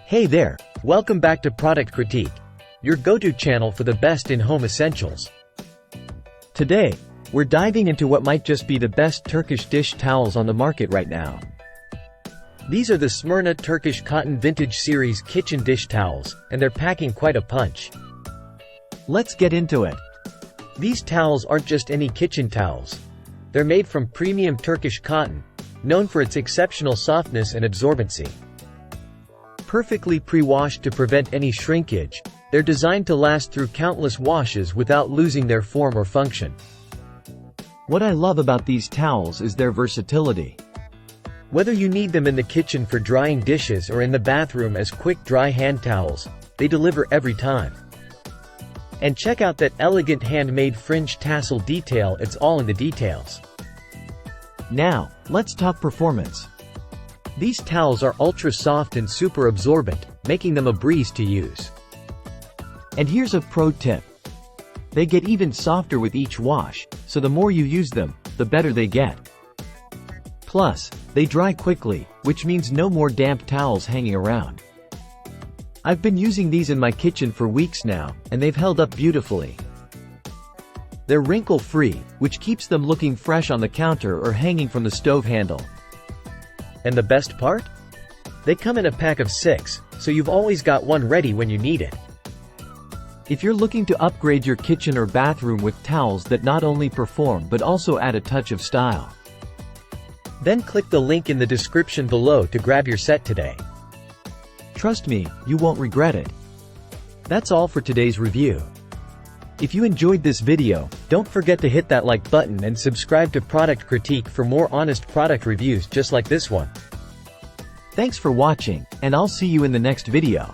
Hey there, welcome back to Product Critique, your go-to channel for the best in home essentials. Today, we're diving into what might just be the best Turkish dish towels on the market right now. These are the SMYRNA Turkish Cotton Vintage Series Kitchen Dish Towels, and they're packing quite a punch. Let's get into it. These towels aren't just any kitchen towels. They're made from premium Turkish cotton, known for its exceptional softness and absorbency. Perfectly pre-washed to prevent any shrinkage, they're designed to last through countless washes without losing their form or function. What I love about these towels is their versatility. Whether you need them in the kitchen for drying dishes or in the bathroom as quick dry hand towels, they deliver every time. And check out that elegant handmade fringe tassel detail, it's all in the details. Now, let's talk performance. These towels are ultra soft and super absorbent, making them a breeze to use. And here's a pro tip. They get even softer with each wash, so the more you use them, the better they get. Plus, they dry quickly, which means no more damp towels hanging around. I've been using these in my kitchen for weeks now, and they've held up beautifully. They're wrinkle-free, which keeps them looking fresh on the counter or hanging from the stove handle. And the best part? They come in a pack of 6, so you've always got one ready when you need it. If you're looking to upgrade your kitchen or bathroom with towels that not only perform but also add a touch of style, then click the link in the description below to grab your set today. Trust me, you won't regret it. That's all for today's review. If you enjoyed this video, don't forget to hit that like button and subscribe to Product Critique for more honest product reviews just like this one. Thanks for watching, and I'll see you in the next video.